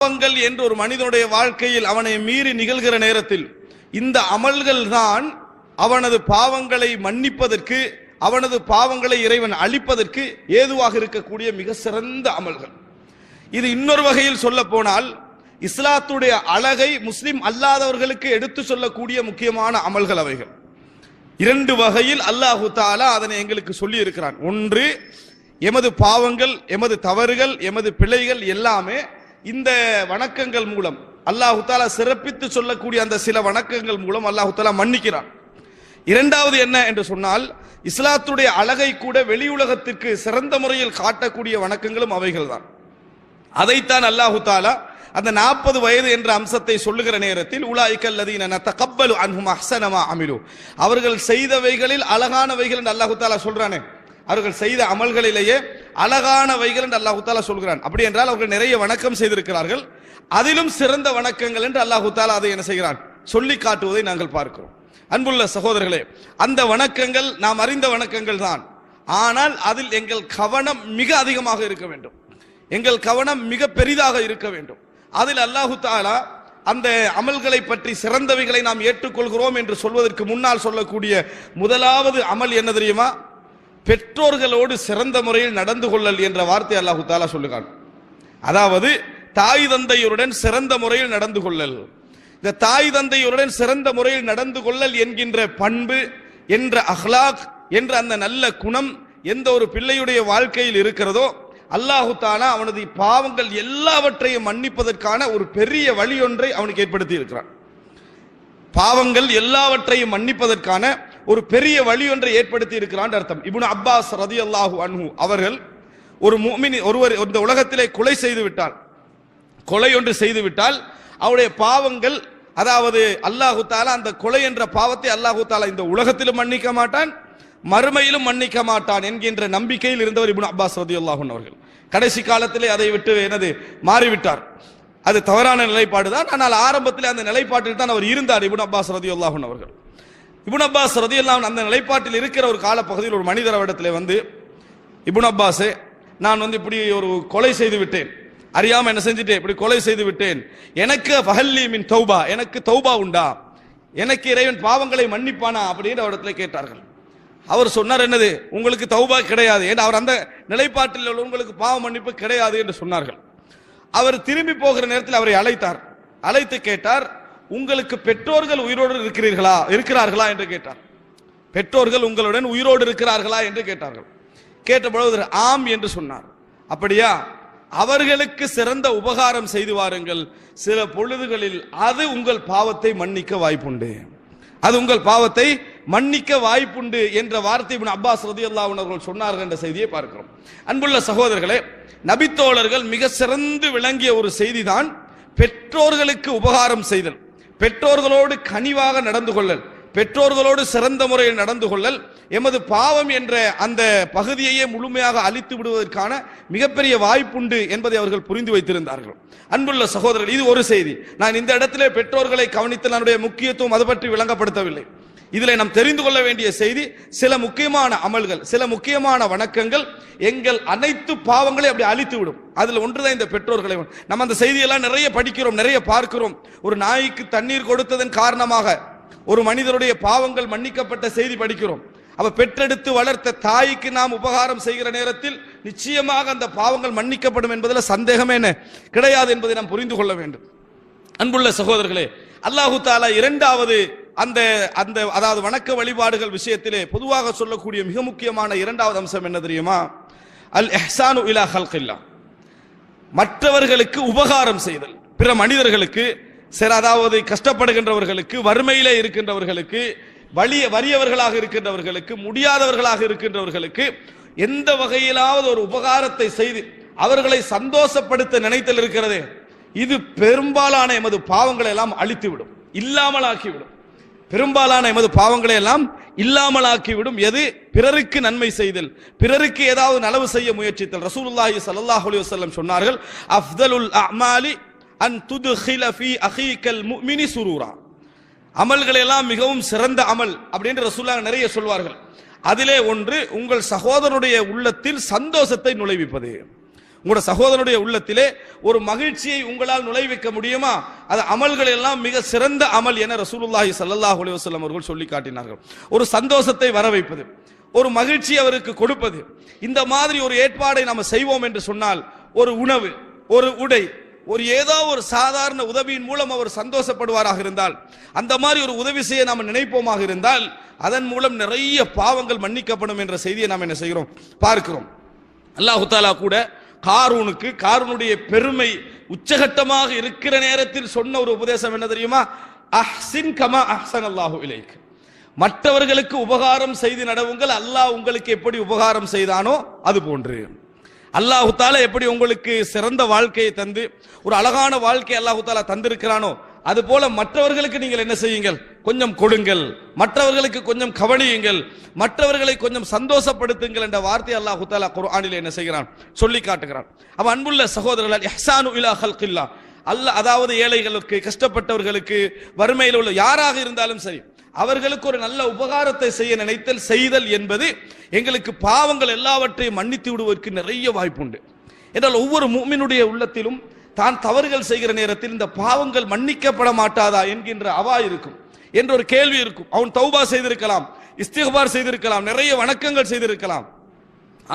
பாவங்கள் என்று ஒரு மனிதனுடைய வாழ்க்கையில் அவனை மீறி நிகழ்கிற நேரத்தில் இந்த அமல்கள் தான் அவனது பாவங்களை மன்னிப்பதற்கு, அவனது பாவங்களை இறைவன் அழிப்பதற்கு ஏதுவாக இருக்கக்கூடிய மிக சிறந்த அமல்கள். இது இன்னொரு வகையில் சொல்ல போனால் இஸ்லாத்துடைய அழகை முஸ்லிம் அல்லாதவர்களுக்கு எடுத்து சொல்லக்கூடிய முக்கியமான அமல்கள் அவைகள். இரண்டு வகையில் அல்லாஹு தஆலா அதனை எங்களுக்கு சொல்லி இருக்கிறான். ஒன்று, எமது பாவங்கள், எமது தவறுகள், எமது பிழைகள் எல்லாமே இந்த வணக்கங்கள் மூலம் அல்லாஹு தஆலா சிறப்பித்து சொல்லக்கூடிய அந்த சில வணக்கங்கள் மூலம் அல்லாஹு தஆலா மன்னிக்கிறான். இரண்டாவது என்ன என்று சொன்னால், இஸ்லாத்துடைய அழகை கூட வெளி உலகத்திற்கு சிறந்த முறையில் காட்டக்கூடிய வணக்கங்களும் அவைகள் தான். அதைத்தான் அல்லாஹு தஆலா அந்த 40 வயது என்ற அம்சத்தை சொல்லுகிற நேரத்தில் உலாயிகல் லதீன நதகப்பலு அன்ஹும் அஹ்ஸன மா அமிலு, அவர்கள் செய்தவைகளில் அழகானவைகள் என்று அல்லாஹு தஆலா சொல்றானே, அவர்கள் செய்த அமல்களிலேயே அழகானவைகள் என்று அல்லாஹு தஆலா சொல்கிறான். அப்படி என்றால் அவர்கள் நிறைய வணக்கம் செய்திருக்கிறார்கள், அதிலும் சிறந்த வணக்கங்கள் என்று அல்லாஹு தஆலா அதை என்ன செய்கிறான், சொல்லி காட்டுவதை நாங்கள் பார்க்கிறோம். அன்புள்ள சகோதரர்களே, அந்த வணக்கங்கள் நாம் அறிந்த வணக்கங்கள் தான். ஆனால் அதில் எங்கள் கவனம் மிக அதிகமாக இருக்க வேண்டும், எங்கள் கவனம் மிக பெரிதாக இருக்க வேண்டும். அதில் அல்லாஹு தஆலா அந்த அமல்களை பற்றி சிறந்தவைகளை நாம் ஏற்றுக்கொள்கிறோம் என்று சொல்வதற்கு முன்னால் சொல்லக்கூடிய முதலாவது அமல் என்ன தெரியுமா? பெற்றோர்களோடு சிறந்த முறையில் நடந்து கொள்ளல் என்ற வார்த்தை அல்லாஹு தஆலா சொல்லுகிறான். அதாவது தாய் தந்தையருடன் சிறந்த முறையில் நடந்து கொள்ளல். இந்த தாய் தந்தையருடன் சிறந்த முறையில் நடந்து கொள்ளல் என்கின்ற பண்பு, என்ற அஹ்லாக், என்ற அந்த நல்ல குணம் எந்த ஒரு பிள்ளையுடைய வாழ்க்கையில் இருக்கிறதோ அல்லாஹு தஆலா அவனது பாவங்கள் எல்லாவற்றையும் மன்னிப்பதற்கான ஒரு பெரிய வழி ஒன்றை அவனுக்கு ஏற்படுத்தி இருக்கிறான். பாவங்கள் எல்லாவற்றையும் மன்னிப்பதற்கான ஒரு பெரிய வழி ஒன்றை ஏற்படுத்தி இருக்கிறான் அர்த்தம். இப்னு அப்பாஸ் ரலியல்லாஹு அன்ஹு அவர்கள் ஒரு முஃமின் ஒருவர் இந்த உலகத்திலே கொலை செய்து விட்டால், கொலை ஒன்று செய்து விட்டால் அவருடைய பாவங்கள், அதாவது அல்லாஹு தஆலா அந்த கொலை என்ற பாவத்தை அல்லாஹு தஆலா இந்த உலகத்திலும் மன்னிக்க மாட்டான், மறுமையிலும் மன்னிக்க மாட்டான் என்கின்ற நம்பிக்கையில் இருந்தவர் இப்னு அப்பாஸ் ரலியல்லாஹு அன்ஹு அவர்கள். கடைசி காலத்திலே அதை விட்டு மாறிவிட்டார். அது தவறான நிலைப்பாடு தான். ஆனால் ஆரம்பத்தில் அந்த நிலைப்பாட்டில் தான் அவர் இருந்தார் இப்னு அப்பாஸ் ரலியல்லாஹு அன்ஹு அவர்கள். இப்னு அப்பாஸ் ரலியல்லாஹு அன்ஹு அந்த நிலைப்பாட்டில் இருக்கிற ஒரு காலப்பகுதியில் ஒரு மனிதர் அவரிடத்திலே வந்து, இப்னு அப்பாஸே, நான் இப்படி ஒரு கொலை செய்து விட்டேன், அறியாம என்ன செஞ்சுட்டேன், இப்படி கொலை செய்து விட்டேன், எனக்கு ஃபஹல்லி மின் தௌபா, எனக்கு தௌபா உண்டா, எனக்கு இறைவன் பாவங்களை மன்னிப்பானா அப்படின்னு அவரிடத்துல கேட்டார்கள். அவர் சொன்னார், என்னது, உங்களுக்கு தௌபா கிடையாது என்று. அவர் அந்த நிலைப்பாட்டில் உங்களுக்கு பாவ மன்னிப்பு கிடையாது என்று சொன்னார்கள். அவர் திரும்பி போகிற நேரத்தில் அவரை அழைத்தார். அழைத்து கேட்டார், உங்களுக்கு பெற்றோர்கள் உயிரோடு இருக்கிறார்களா என்று கேட்டார். பெற்றோர்கள் உங்களுடன் உயிரோடு இருக்கிறார்களா என்று கேட்டார்கள். கேட்டபொழுது ஆம் என்று சொன்னார். அப்படியா, அவர்களுக்கு சிறந்த உபகாரம் செய்து வாருங்கள், சில பொழுதுகளில் அது உங்கள் பாவத்தை மன்னிக்க வாய்ப்புண்டு, அது உங்கள் பாவத்தை மன்னிக்க வாய்ப்புண்டு என்ற வார்த்தை இப்னு அப்பாஸ் ரலியல்லாஹு அன்ஹு அவர்கள் சொன்னார்கள் என்ற செய்தியை பார்க்கிறோம். அன்புள்ள சகோதரர்களே, நபித்தோழர்கள் மிக சிறந்து விளங்கிய ஒரு செய்தி தான் பெற்றோர்களுக்கு உபகாரம் செய்தல், பெற்றோர்களோடு கனிவாக நடந்து கொள்ளல், பெற்றோர்களோடு சிறந்த முறையில் நடந்து கொள்ளல் எமது பாவம் என்ற அந்த பகுதியையே முழுமையாக அழித்து விடுவதற்கான மிகப்பெரிய வாய்ப்புண்டு என்பதை அவர்கள் புரிந்து வைத்திருந்தார்கள். அன்புள்ள சகோதரர்கள், இது ஒரு செய்தி. நான் இந்த இடத்திலே பெற்றோர்களை கவனித்து என்னுடைய முக்கியத்துவம் அது பற்றி விளங்கப்படுத்தவில்லை. இதில் நாம் தெரிந்து கொள்ள வேண்டிய செய்தி, சில முக்கியமான அமல்கள், சில முக்கியமான வணக்கங்கள் எங்கள் அனைத்து பாவங்களை அப்படி அழித்து விடும். அதில் ஒன்றுதான் இந்த பெற்றோர்களை. நம்ம அந்த செய்தியெல்லாம் நிறைய படிக்கிறோம், நிறைய பார்க்கிறோம். ஒரு நாய்க்கு தண்ணீர் கொடுத்ததன் காரணமாக ஒரு மனிதருடைய பாவங்கள் மன்னிக்கப்பட்ட செய்தி படிக்கிறோம். அவ பெற்றெடுத்து வளர்த்த தாய்க்கு நாம் உபகாரம் செய்கிற நேரத்தில் நிச்சயமாக அந்த பாவங்கள் மன்னிக்கப்படும் என்பதில் சந்தேகமே கிடையாது என்பதை நாம் புரிந்து கொள்ள வேண்டும். அன்புள்ள சகோதரர்களே, அல்லாஹு தஆலா இரண்டாவது அந்த அந்த அதாவது வணக்க வழிபாடுகள் விஷயத்திலே பொதுவாக சொல்லக்கூடிய மிக முக்கியமான இரண்டாவது அம்சம் என்ன தெரியுமா? அல் இஹ்சானு இலா ஹல்கில்லா, மற்றவர்களுக்கு உபகாரம் செய்தல், பிற மனிதர்களுக்கு, அதாவது கஷ்டப்படுகின்றவர்களுக்கு, வறுமையிலே இருக்கின்றவர்களுக்கு, வறியவர்களாக இருக்கின்றவர்களுக்கு, முடியாதவர்களாக இருக்கின்றவர்களுக்கு எந்த வகையிலாவது ஒரு உபகாரத்தை செய்து அவர்களை சந்தோஷப்படுத்த நினைத்தல் இருக்கிறது, இது பெரும்பாலான எமது பாவங்களை எல்லாம் அழித்துவிடும், இல்லாமலாக்கிவிடும். பெரும்பாலான எமது பாவங்களை எல்லாம் இல்லாமலாக்கிவிடும். எது? பிறருக்கு நன்மை செய்தல், பிறருக்கு ஏதாவது நலவு செய்ய முயற்சித்தல். ரசூலுல்லாஹி ஸல்லல்லாஹு அலைஹி வஸல்லம் சொன்னார்கள், அஃதலுல் அமாலி அன் துத்கில ஃபீ அகீகல் முஃமினி சுரூரா, அமல்கள் எல்லாம் மிகவும் சிறந்த அமல் அப்படின்னு ரசூலுல்லாஹ் நிறைய சொல்வார்கள். அதிலே ஒன்று, உங்கள் சகோதரனுடைய உள்ளத்தில் சந்தோஷத்தை நுழைவிப்பது. உங்களோட சகோதரனுடைய உள்ளத்திலே ஒரு மகிழ்ச்சியை உங்களால் நுழைவிக்க முடியுமா? அது அமல்கள் எல்லாம் மிக சிறந்த அமல் என ரசூலுல்லாஹி ஸல்லல்லாஹு அலைஹி வஸல்லம் அவர்கள் சொல்லி காட்டினார்கள். ஒரு சந்தோஷத்தை வர வைப்பது, ஒரு மகிழ்ச்சி அவருக்கு கொடுப்பது, இந்த மாதிரி ஒரு ஏற்பாடை நாம் செய்வோம் என்று சொன்னால், ஒரு உணவு, ஒரு உடை, ஒரு ஏதோ ஒரு சாதாரண உதவியின் மூலம் அவர் சந்தோஷப்படுவாராக இருந்தால், அந்த மாதிரி ஒரு உதவி செய்ய நாம் நினைப்போமாக இருந்தால், அதன் மூலம் நிறைய பாவங்கள் மன்னிக்கப்படும் என்ற செய்தியை நாம் என்ன செய்கிறோம், பார்க்கிறோம். அல்லாஹு தஆலா கூட காரூனுடைய பெருமை உச்சகட்டமாக இருக்கிற நேரத்தில் சொன்ன ஒரு உபதேசம் என்ன தெரியுமா? அஹ்சின் கமா அஹ்ஸன் அல்லாஹு இலைக். மற்றவர்களுக்கு உபகாரம் செய்து நடவுங்கள், அல்லாஹ் உங்களுக்கு எப்படி உபகாரம் செய்தானோ அது போன்று. அல்லாஹு தஆலா எப்படி உங்களுக்கு சிறந்த வாழ்க்கையை தந்து ஒரு அழகான வாழ்க்கையை அல்லாஹு தஆலா தந்திருக்கிறானோ, அது போல மற்றவர்களுக்கு நீங்கள் என்ன செய்யுங்கள், கொஞ்சம் கொடுங்கள், மற்றவர்களுக்கு கொஞ்சம் கவனியுங்கள், மற்றவர்களை கொஞ்சம் சந்தோஷப்படுத்துங்கள் என்ற வார்த்தை அல்லாஹு தஆலா குர்ஆனிலே என்ன செய்கிறான், சொல்லி காட்டுகிறான். அப்ப அன்புள்ள சகோதரர்கள், இஹ்சானு இலா ஹல்கில்லா, அல்லாஹ் அதாவது ஏழைகளுக்கு, கஷ்டப்பட்டவர்களுக்கு, வறுமையில் உள்ள யாராக இருந்தாலும் சரி, அவர்களுக்கு ஒரு நல்ல உபகாரத்தை செய்ய நினைத்தல் செய்தல் என்பது எங்களுக்கு பாவங்கள் எல்லாவற்றையும் மன்னித்து விடுவதற்கு நிறைய வாய்ப்புண்டு. என்றால் ஒவ்வொரு முஃமினுடைய உள்ளத்திலும் தான் தவறுகள் செய்கிற நேரத்தில் இந்த பாவங்கள் மன்னிக்கப்பட மாட்டாதா என்கின்ற அவா இருக்கும், என்ற ஒரு கேள்வி இருக்கும். அவன் தௌபா செய்திருக்கலாம், இஸ்திக்பார் செய்திருக்கலாம், நிறைய வணக்கங்கள் செய்திருக்கலாம்.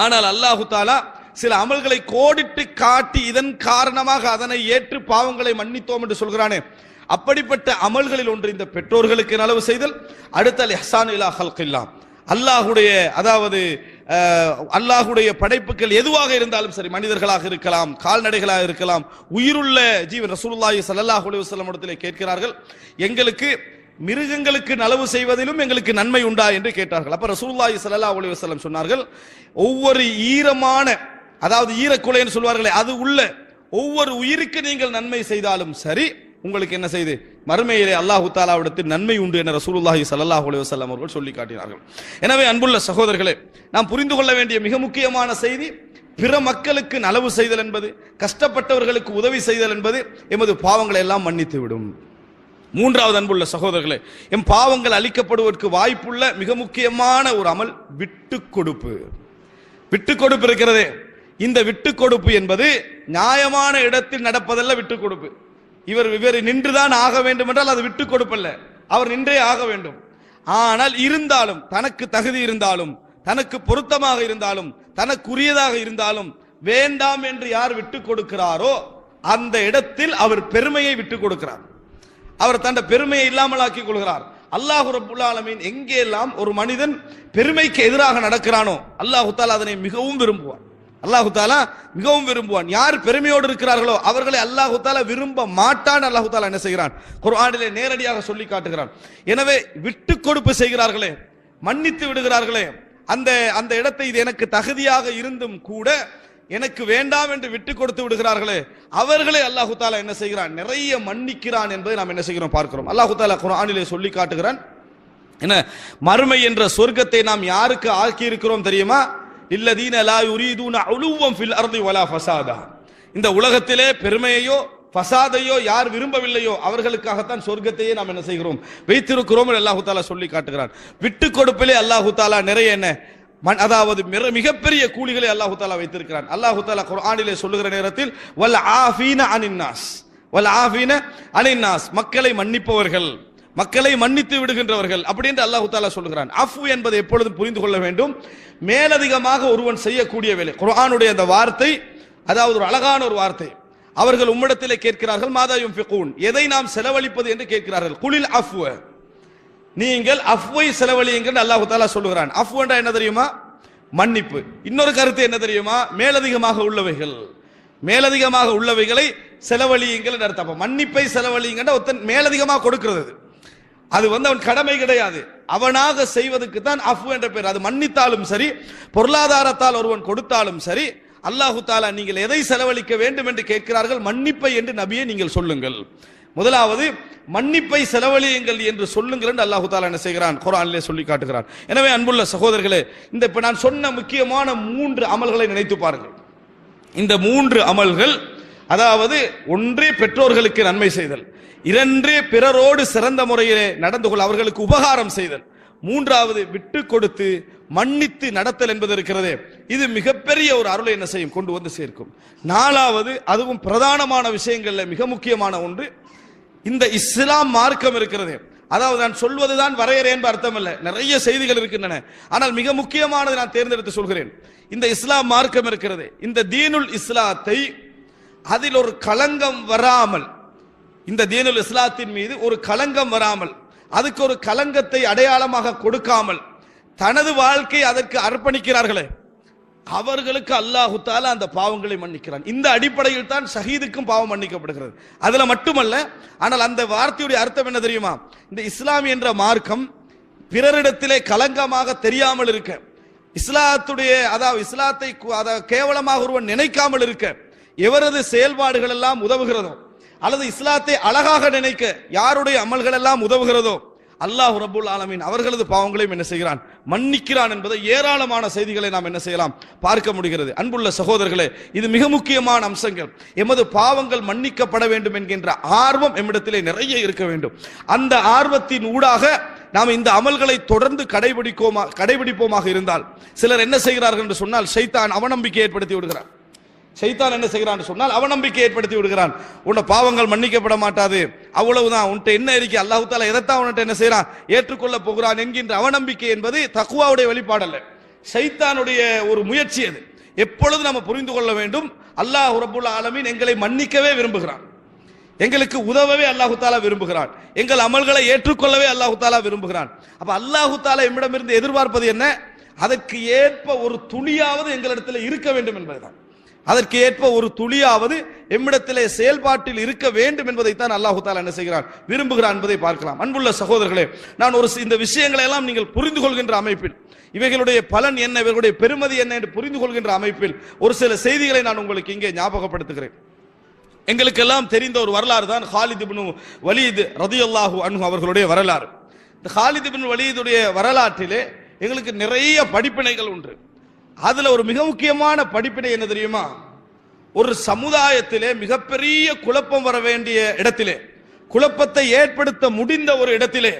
ஆனால் அல்லாஹு தஆலா சில அமல்களை கோடிட்டு காட்டி இதன் காரணமாக அதனை ஏற்று பாவங்களை மன்னித்தோம் என்று சொல்கிறானே, அப்படிப்பட்ட அமல்களில் ஒன்று இந்த பெற்றோர்களுக்கு நலவு செய்தல். அடுத்த இஹ்சான் இலா ஹல்கில்லா, அல்லாஹுடைய அதாவது அல்லாஹுடைய படைப்புகள் எதுவாக இருந்தாலும் சரி, மனிதர்களாக இருக்கலாம், கால்நடைகளாக இருக்கலாம், உயிருள்ள ஜீவன். ரசூலுல்லாஹி ஸல்லல்லாஹு அலைஹி வஸல்லம் இடத்திலே கேட்கிறார்கள், எங்களுக்கு மிருகங்களுக்கு நலவு செய்வதிலும் எங்களுக்கு நன்மை உண்டா என்று கேட்டார்கள். அப்ப ரசூலுல்லாஹி ஸல்லல்லாஹு அலைஹி வஸல்லம் சொன்னார்கள், ஒவ்வொரு ஈரமான அதாவது ஈரக்குலைன்னு சொல்வார்களே, அது உள்ள ஒவ்வொரு உயிருக்கு நீங்கள் நன்மை செய்தாலும் சரி, உங்களுக்கு என்ன செய்து மறுமையிலே அல்லாஹு தஆலாவிடத்தில் நன்மை உண்டு என ரசூலுல்லாஹி ஸல்லல்லாஹு அலைஹி வஸல்லம் அவர்கள் சொல்லி காட்டினார்கள். எனவே அன்புள்ள சகோதரர்களே, நாம் புரிந்து கொள்ள வேண்டிய மிக முக்கியமான செய்தி, பிற மக்களுக்கு நலவு செய்தல் என்பது, கஷ்டப்பட்டவர்களுக்கு உதவி செய்தல் என்பது எமது பாவங்களை எல்லாம் மன்னித்து விடும். மூன்றாவது அன்புள்ள சகோதரர்களே, எம் பாவங்கள் அழிக்கப்படுவதற்கு வாய்ப்புள்ள மிக முக்கியமான ஒரு அமல் விட்டு கொடுப்பு. விட்டு கொடுப்பு இருக்கிறதே, இந்த விட்டு கொடுப்பு என்பது நியாயமான இடத்தில் நடப்பதல்ல. விட்டு கொடுப்பு இவர் நின்றுதான் ஆக வேண்டும் என்றால் அது விட்டு கொடுப்பல்ல, அவர் நின்றே ஆக வேண்டும். ஆனால் இருந்தாலும் தனக்கு தகுதி இருந்தாலும், தனக்கு பொருத்தமாக இருந்தாலும், தனக்குரியதாக இருந்தாலும் வேண்டாம் என்று யார் விட்டு கொடுக்கிறாரோ அந்த இடத்தில் அவர் பெருமையை விட்டு கொடுக்கிறார், அவர் தன் பெருமையை இல்லாமலாக்கி கொள்கிறார். அல்லாஹ் ரப்புல் ஆலமீன் எங்கெல்லாம் ஒரு மனிதன் பெருமைக்கு எதிராக நடக்கிறானோ அல்லாஹ் தஆலா அதனை மிகவும் விரும்புவான். அல்லாஹு தஆலா மிகவும் விரும்புவான். யார் பெருமையோடு இருக்கிறார்களோ அவர்களை அல்லாஹு தஆலா விரும்ப மாட்டான். அல்லாஹு தஆலா என்ன செய்கிறான், குர்ஆனிலே நேரடியாக சொல்லி காட்டுகிறான். எனவே விட்டு கொடுப்பு செய்கிறார்களே, மன்னித்து விடுகிறார்களே, அந்த இடத்தை இது எனக்கு தகுதியாக இருந்தும் கூட எனக்கு வேண்டாம் என்று விட்டு கொடுத்து விடுகிறார்களே, அவர்களை அல்லாஹு தஆலா என்ன செய்கிறான், நிறைய மன்னிக்கிறான் என்பதை நாம் என்ன செய்கிறோம் பார்க்கிறோம். அல்லாஹு தஆலா குர்ஆனிலே சொல்லி காட்டுகிறான். என்ன, மறுமை என்ற சொர்க்கத்தை நாம் யாருக்கு ஆக்கி இருக்கிறோம் தெரியுமா? இல்லதீன லா யுரீதுன உலுவம் ஃபில் அர்தி வலா ஃபஸாதா. இந்த உலகத்திலே பெருமையையோ ஃபஸாதையோ யார் விரும்பவில்லையோ அவர்களுக்காகத்தான் சொர்க்கத்தையே நாம் என்ன செய்கிறோம், வைத்திருக்கிறோம் என்று அல்லாஹு தஆலா சொல்லி காட்டுகிறான். விட்டு கொடுப்பிலே அல்லாஹு தஆலா நிறைய என்ன அதாவது மிகப்பெரிய கூலிகளை அல்லாஹு தஆலா வைத்திருக்கிறான். அல்லாஹு தஆலா குர்ஆனிலே சொல்லுகிற நேரத்தில் வல் ஆஃபீன அனின் நாஸ், வல் ஆஃபீன அனின் நாஸ், மக்களை மன்னிப்பவர்கள், மக்களை மன்னித்து விடுகின்றவர்கள் அப்படி என்று அல்லாஹு தஆலா சொல்லுகிறான். அஃபு என்பது எப்பொழுதும் புரிந்து கொள்ள வேண்டும், மேலதிகமாக ஒருவன் செய்யக்கூடிய வேலை. குர்ஆனுடைய அந்த வார்த்தை அதாவது ஒரு அழகான ஒரு வார்த்தை. அவர்கள் உம்மிடத்திலே கேட்கிறார்கள், மாதா யுன்ஃபிகூன், எதை நாம் செலவழிப்பது என்று கேட்கிறார்கள். குலில் அஃப்வ, நீங்கள் அஃப்வை செலவழியுங்கள் அல்லாஹு தஆலா சொல்லுகிறான். அஃப்வ என்றால் என்ன தெரியுமா? மன்னிப்பு. இன்னொரு கருத்து என்ன தெரியுமா? மேலதிகமாக உள்ளவைகள், மேலதிகமாக உள்ளவைகளை செலவழியுங்கள் என்று அர்த்தம். மன்னிப்பை செலவழியுங்கள் ஒருத்தன் மேலதிகமாக கொடுக்கிறது, அது அவன் கடமை கிடையாது, அவனாக செய்வதற்கு தான் அஃபு என்ற பெயர். அது மன்னித்தாலும் சரி, பொருளாதாரத்தால் ஒருவன் கொடுத்தாலும் சரி, அல்லாஹு தஆலா நீங்கள் எதை செலவழிக்க வேண்டும் என்று கேட்கிறார்கள், மன்னிப்பை என்று நபியே நீங்கள் சொல்லுங்கள். முதலாவது மன்னிப்பை செலவழியுங்கள் என்று சொல்லுங்கள் என்று அல்லாஹு தஆலா என்ன செய்கிறான், குர்ஆனிலே சொல்லி காட்டுகிறான். எனவே அன்புள்ள சகோதரர்களே, இந்த இப்ப நான் சொன்ன முக்கியமான 3 அமல்களை நினைத்து பாருங்கள். இந்த 3 அமல்கள் அதாவது ஒன்றே பெற்றோர்களுக்கு நன்மை செய்தல், 2 பிறரோடு சிறந்த முறையிலே நடந்து கொள்ள அவர்களுக்கு உபகாரம் செய்தல், 3வது விட்டு கொடுத்து மன்னித்து நடத்தல் என்பது இருக்கிறது. இது மிகப்பெரிய ஒரு அருளை என்ன செய்யும், கொண்டு வந்து சேர்க்கும். நாலாவது, அதுவும் பிரதானமான விஷயங்கள்ல மிக முக்கியமான ஒன்று, இந்த இஸ்லாம் மார்க்கம் இருக்கிறது. அதாவது நான் சொல்வதுதான் வரையறை என்பது அர்த்தம் அல்ல, நிறைய செய்திகள் இருக்கின்றன. ஆனால் மிக முக்கியமானது நான் தேர்ந்தெடுத்து சொல்கிறேன். இந்த இஸ்லாம் மார்க்கம் இருக்கிறது, இந்த தீனுல் இஸ்லாத்தை அதில் ஒரு களங்கம் வராமல், இந்த தீனுல் இஸ்லாத்தின் மீது ஒரு களங்கம் வராமல், அதுக்கு ஒரு களங்கத்தை அடையாளமாக கொடுக்காமல் தனது வாழ்க்கை அதற்கு அர்ப்பணிக்கிறார்களே, அவர்களுக்கு அல்லாஹு தஆலா அந்த பாவங்களை மன்னிக்கிறான். இந்த அடிப்படையில் தான் ஷஹீதுக்கும் பாவம் மன்னிக்கப்படுகிறது. அதுல மட்டுமல்ல, ஆனால் அந்த வார்த்தையுடைய அர்த்தம் என்ன தெரியுமா? இந்த இஸ்லாம் என்ற மார்க்கம் பிறரிடத்திலே கலங்கமாக தெரியாமல் இருக்க, இஸ்லாத்துடைய அதாவது இஸ்லாத்தை கேவலமாக ஒருவன் நினைக்காமல் இருக்க எவரது செயல்பாடுகள் எல்லாம் உதவுகிறதோ, அல்லது இஸ்லாத்தை அழகாக நினைக்க யாருடைய அமல்கள் எல்லாம் உதவுகிறதோ, அல்லாஹ் ரப்புல் ஆலமீன் அவர்களது பாவங்களையும் என்ன செய்கிறான், மன்னிக்கிறான் என்பதை ஏராளமான செய்திகளை நாம் என்ன செய்யலாம், பார்க்க முடிகிறது. அன்புள்ள சகோதரர்களே, இது மிக முக்கியமான அம்சங்கள். எமது பாவங்கள் மன்னிக்கப்பட வேண்டும் என்கின்ற ஆர்வம் எம்மிடத்திலே நிறைய இருக்க வேண்டும். அந்த ஆர்வத்தின் ஊடாக நாம் இந்த அமல்களை தொடர்ந்து கடைபிடிப்போமாக இருந்தால், சிலர் என்ன செய்கிறார்கள் என்று சொன்னால், ஷைத்தான் அவநம்பிக்கை ஏற்படுத்தி விடுகிறார். ஷைத்தான் என்ன செய்கிறான் சொன்னால் அவநம்பிக்கை ஏற்படுத்தி விடுகிறான். உன்னை பாவங்கள் மன்னிக்கப்பட மாட்டாது, அவ்வளவுதான், உன்ட்ட என்ன இருக்கு, அல்லாஹ் தஆலா எதைத்தான் உன்ட்ட என்ன செய்யறான், ஏற்றுக்கொள்ள போகிறான் என்கின்ற அவநம்பிக்கை என்பது தக்வாவுடைய வெளிப்பாடு அல்ல, ஷைத்தானுடைய ஒரு முயற்சி. அது எப்பொழுது நம்ம புரிந்து கொள்ள வேண்டும், அல்லாஹ் ரப்புல் ஆலமீன் எங்களை மன்னிக்கவே விரும்புகிறான், எங்களுக்கு உதவவே அல்லாஹ் தஆலா விரும்புகிறான், எங்கள் அமல்களை ஏற்றுக்கொள்ளவே அல்லாஹ் தஆலா விரும்புகிறான். அப்ப அல்லாஹ் தஆலா எம்மிடமிருந்து எதிர்பார்ப்பது என்ன, அதற்கு ஏற்ப ஒரு துளியாவது எங்களிடத்தில் இருக்க வேண்டும் என்பதுதான். அதற்கு ஏற்ப ஒரு துளியாவது எம்மிடத்திலே செயல்பாட்டில் இருக்க வேண்டும் என்பதைத்தான் அல்லாஹ் தஆலா என்ன செய்கிறான், விரும்புகிறான் என்பதை பார்க்கலாம். அன்புள்ள சகோதரர்களே, நான் இந்த விஷயங்களை எல்லாம் நீங்கள் புரிந்து கொள்கின்ற அமைப்பில், இவைகளுடைய பலன் என்ன, இவர்களுடைய பெருமதி என்ன என்று புரிந்து கொள்கின்ற அமைப்பில் ஒரு சில செய்திகளை நான் உங்களுக்கு இங்கே ஞாபகப்படுத்துகிறேன். எங்களுக்கு எல்லாம் தெரிந்த ஒரு வரலாறு தான் ஹாலித் இப்னு வலீத் ரலியல்லாஹு அன்ஹு அவர்களுடைய வரலாறு. இந்த ஹாலித் இப்னு வலீதுடைய வரலாற்றிலே எங்களுக்கு நிறைய படிப்பினைகள் உண்டு. அதுல ஒரு மிக முக்கியமான படிப்பினை என்ன தெரியுமா, ஒரு சமுதாயத்திலே மிகப்பெரிய குழப்பம் வர வேண்டிய இடத்திலே, குழப்பத்தை ஏற்படுத்த முடிந்த ஒரு இடத்திலே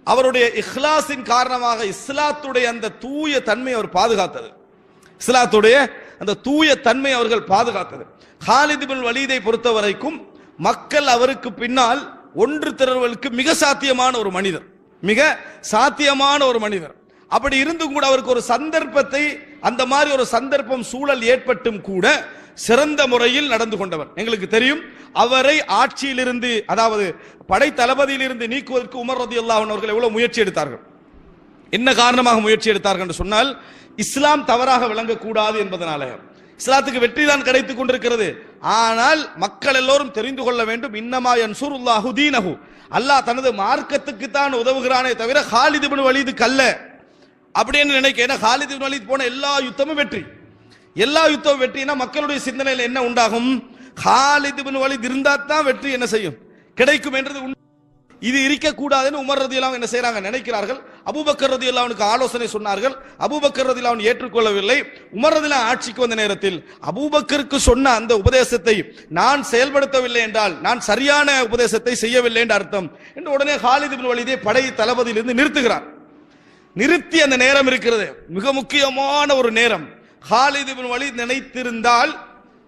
அவருடைய இஹ்லாஸின் காரணமாக இஸ்லாத்துடைய அந்த தூய தன்மை அவர் பாதுகாத்தது, இஸ்லாத்துடைய அந்த தூய தன்மை அவர்கள் பாதுகாத்தது. ஹாலித் இப்னு வலீதை பொறுத்த வரைக்கும் மக்கள் அவருக்கு பின்னால் ஒன்று திரள்வதற்கு மிக சாத்தியமான ஒரு மனிதர், மிக சாத்தியமான ஒரு மனிதர். அப்படி இருந்தும் கூட அவருக்கு ஒரு சந்தர்ப்பத்தை, அந்த மாதிரி ஒரு சந்தர்ப்பம் சூழல் ஏற்பட்டும் கூட சிறந்த முறையில் நடந்து கொண்டவர். எங்களுக்கு தெரியும், அவரை ஆட்சியிலிருந்து, அதாவது படை தளபதியிலிருந்து நீக்குவதற்கு உமர் ரலியல்லாஹு அன்ஹு அவர்கள் எவ்வளவு முயற்சி எடுத்தார்கள். என்ன காரணமாக முயற்சி எடுத்தார்கள் என்று சொன்னால், இஸ்லாம் தவறாக விளங்கக்கூடாது என்பதனால. இஸ்லாத்துக்கு வெற்றி தான் கிடைத்துக் கொண்டிருக்கிறது, ஆனால் மக்கள் எல்லோரும் தெரிந்து கொள்ள வேண்டும், இன்னமா யன்சுருல்லாஹு தீனஹு, அல்லாஹ் தனது மார்க்கத்துக்கு தான் உதவுகிறானே தவிர ஹாலித் இப்னு வலீதுக்கு அல்ல அப்படின்னு நினைக்க. ஏன்னா ஹாலித் இப்னு வலீத் போன எல்லா யுத்தமும் வெற்றி, எல்லா யுத்தமும் வெற்றினா மக்களுடைய சிந்தனையில் என்ன உண்டாகும், ஹாலித் இப்னு வலீத் இருந்தா தான் வெற்றி என்ன செய்யும், கிடைக்கும் என்றது. இது இருக்கக்கூடாதுன்னு உமர் ரலியல்லாஹு என்ன செய்யறாங்க, நினைக்கிறார்கள். அபூபக்கர் ரலியல்லாஹு அன்ஹுக்கு ஆலோசனை சொன்னார்கள். அபூபக்கர் ரலியல்லாஹு அன்ஹு ஏற்றுக்கொள்ளவில்லை. உமர் ரலியல்லாஹு ஆட்சிக்கு வந்த நேரத்தில் அபூபக்கருக்கு சொன்ன அந்த உபதேசத்தை நான் செயல்படுத்தவில்லை என்றால் நான் சரியான உபதேசத்தை செய்யவில்லை என்ற அர்த்தம் என்று உடனே ஹாலித் இப்னு வலீதை படை தளபதியிலிருந்து நிறுத்துகிறார். நிறுத்தி அந்த நேரம் இருக்கிறது, மிக முக்கியமான ஒரு நேரம். ஹாலித் இப்னு வலீத் நினைத்திருந்தால்